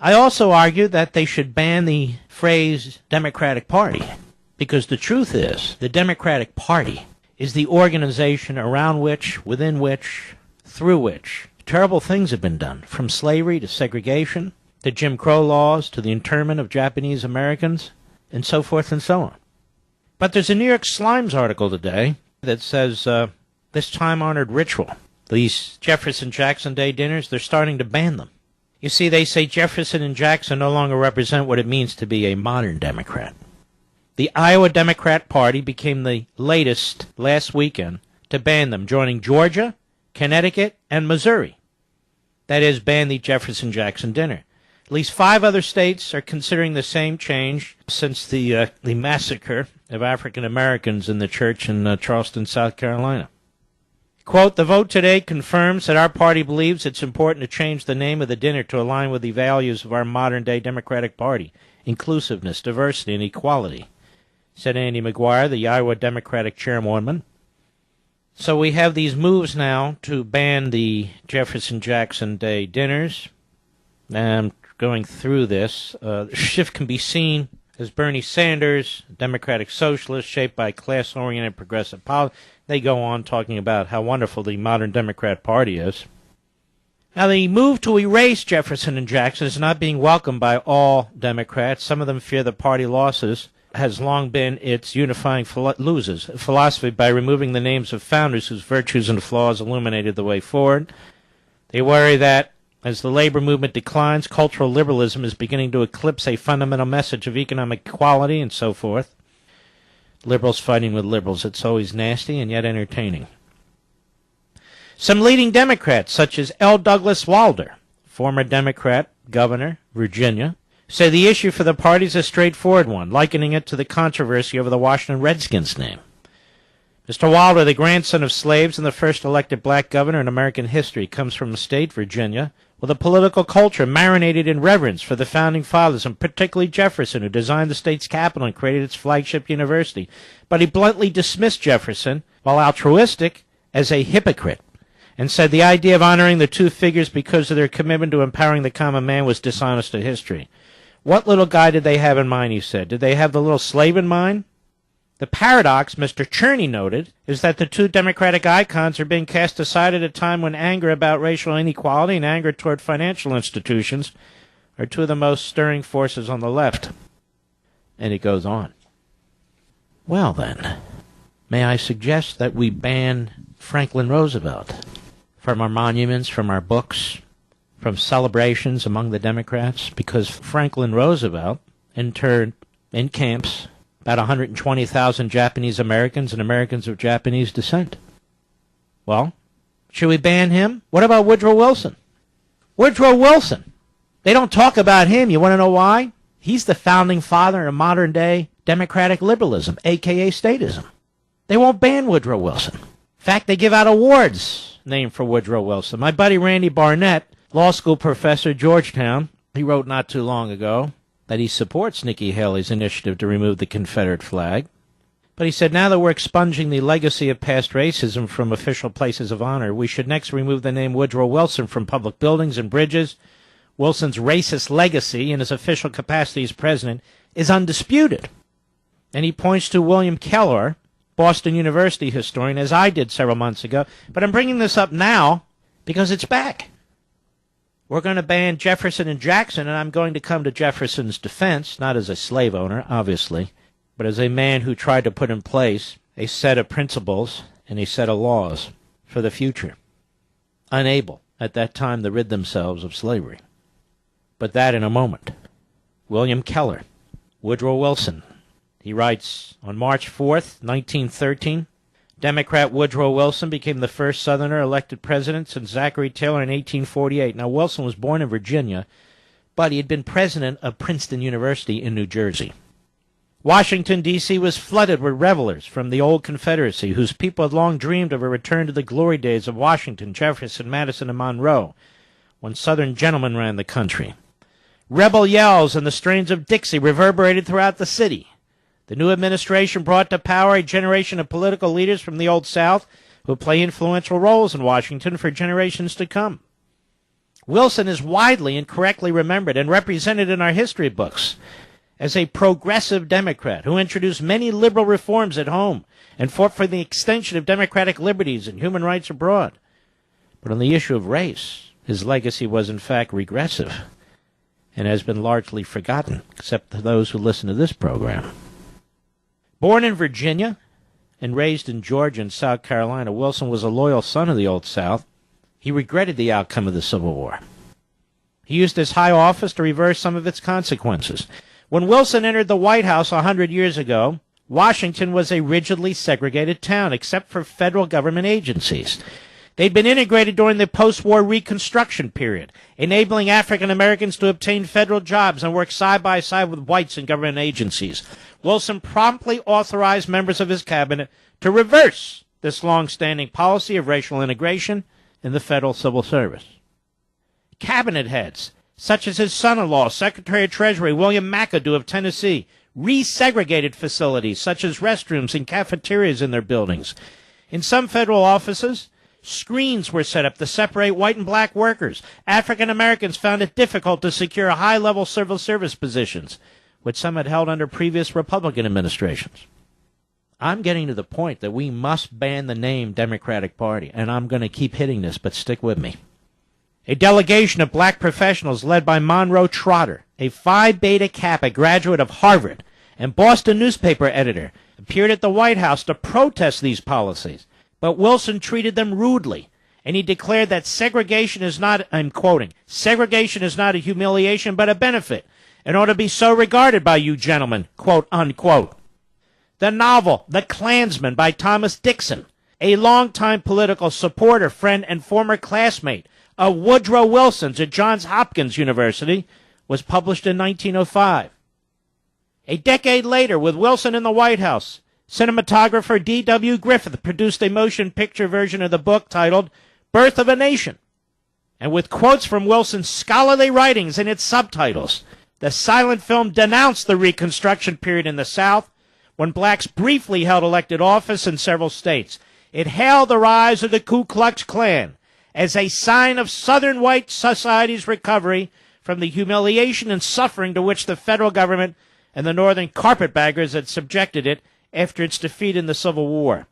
I also argued that they should ban the phrase Democratic Party, because the truth is, the Democratic Party is the organization around which, within which, through which, terrible things have been done, from slavery to segregation, to Jim Crow laws, to the internment of Japanese Americans, and so forth and so on. But there's a New York Slimes article today that says this time-honored ritual, these Jefferson-Jackson Day dinners, they're starting to ban them. You see, they say Jefferson and Jackson no longer represent what it means to be a modern Democrat. The Iowa Democrat Party became the latest last weekend to ban them, joining Georgia, Connecticut, and Missouri. That is, ban the Jefferson-Jackson dinner. At least 5 other states are considering the same change since the massacre of African Americans in the church in Charleston, South Carolina. Quote, the vote today confirms that our party believes it's important to change the name of the dinner to align with the values of our modern-day Democratic Party, inclusiveness, diversity, and equality, said Andy McGuire, the Iowa Democratic chairwoman. So we have these moves now to ban the Jefferson-Jackson Day dinners. I'm going through this. The shift can be seen as Bernie Sanders, a Democratic socialist shaped by class-oriented progressive politics. They go on talking about how wonderful the modern Democrat Party is. Now, the move to erase Jefferson and Jackson is not being welcomed by all Democrats. Some of them fear the party losses has long been its unifying philosophy by removing the names of founders whose virtues and flaws illuminated the way forward. They worry that as the labor movement declines, cultural liberalism is beginning to eclipse a fundamental message of economic equality and so forth. Liberals fighting with liberals. It's always nasty and yet entertaining. Some leading Democrats, such as L. Douglas Wilder, former Democrat governor, Virginia, say the issue for the party is a straightforward one, likening it to the controversy over the Washington Redskins name. Mr. Wilder, the grandson of slaves and the first elected black governor in American history, comes from a state, Virginia, with a political culture marinated in reverence for the founding fathers, and particularly Jefferson, who designed the state's capital and created its flagship university. But he bluntly dismissed Jefferson, while altruistic, as a hypocrite, and said the idea of honoring the two figures because of their commitment to empowering the common man was dishonest to history. What little guy did they have in mind, he said? Did they have the little slave in mind? The paradox, Mr. Cherney noted, is that the two Democratic icons are being cast aside at a time when anger about racial inequality and anger toward financial institutions are two of the most stirring forces on the left. And it goes on. Well then, may I suggest that we ban Franklin Roosevelt from our monuments, from our books, from celebrations among the Democrats, because Franklin Roosevelt interned in camps about 120,000 Japanese Americans and Americans of Japanese descent. Well, should we ban him? What about Woodrow Wilson? Woodrow Wilson. They don't talk about him. You want to know why? He's the founding father of modern-day democratic liberalism, a.k.a. statism. They won't ban Woodrow Wilson. In fact, they give out awards named for Woodrow Wilson. My buddy Randy Barnett, law school professor at Georgetown, he wrote not too long ago that he supports Nikki Haley's initiative to remove the Confederate flag. But he said, now that we're expunging the legacy of past racism from official places of honor, we should next remove the name Woodrow Wilson from public buildings and bridges. Wilson's racist legacy in his official capacity as president is undisputed. And he points to William Keller, Boston University historian, as I did several months ago. But I'm bringing this up now because it's back. We're going to ban Jefferson and Jackson, and I'm going to come to Jefferson's defense, not as a slave owner, obviously, but as a man who tried to put in place a set of principles and a set of laws for the future, unable at that time to rid themselves of slavery. But that in a moment. William Keller, Woodrow Wilson. He writes, on March 4th, 1913, Democrat Woodrow Wilson became the first Southerner elected president since Zachary Taylor in 1848. Now, Wilson was born in Virginia, but he had been president of Princeton University in New Jersey. Washington, D.C. was flooded with revelers from the old Confederacy, whose people had long dreamed of a return to the glory days of Washington, Jefferson, Madison, and Monroe, when Southern gentlemen ran the country. Rebel yells and the strains of Dixie reverberated throughout the city. The new administration brought to power a generation of political leaders from the Old South who would play influential roles in Washington for generations to come. Wilson is widely and correctly remembered and represented in our history books as a progressive Democrat who introduced many liberal reforms at home and fought for the extension of democratic liberties and human rights abroad. But on the issue of race, his legacy was in fact regressive and has been largely forgotten, except to those who listen to this program. Born in Virginia and raised in Georgia and South Carolina, Wilson was a loyal son of the Old South. He regretted the outcome of the Civil War. He used his high office to reverse some of its consequences. When Wilson entered the White House 100 years ago, Washington was a rigidly segregated town, except for federal government agencies. They'd been integrated during the post-war Reconstruction period, enabling African Americans to obtain federal jobs and work side by side with whites in government agencies. Wilson promptly authorized members of his cabinet to reverse this long-standing policy of racial integration in the federal civil service. Cabinet heads, such as his son-in-law, Secretary of Treasury William McAdoo of Tennessee, resegregated facilities such as restrooms and cafeterias in their buildings. In some federal offices, screens were set up to separate white and black workers. African Americans found it difficult to secure high-level civil service positions, which some had held under previous Republican administrations. I'm getting to the point that we must ban the name Democratic Party, and I'm going to keep hitting this, but stick with me. A delegation of black professionals led by Monroe Trotter, a Phi Beta Kappa graduate of Harvard and Boston newspaper editor, appeared at the White House to protest these policies. But Wilson treated them rudely, and he declared that segregation is not, I'm quoting, segregation is not a humiliation but a benefit, and ought to be so regarded by you gentlemen, quote, unquote. The novel, The Klansman by Thomas Dixon, a longtime political supporter, friend, and former classmate of Woodrow Wilson's at Johns Hopkins University, was published in 1905. A decade later, with Wilson in the White House, cinematographer D.W. Griffith produced a motion picture version of the book titled Birth of a Nation. And with quotes from Wilson's scholarly writings in its subtitles, the silent film denounced the Reconstruction period in the South, when blacks briefly held elected office in several states. It hailed the rise of the Ku Klux Klan as a sign of Southern white society's recovery from the humiliation and suffering to which the federal government and the Northern carpetbaggers had subjected it after its defeat in the Civil War.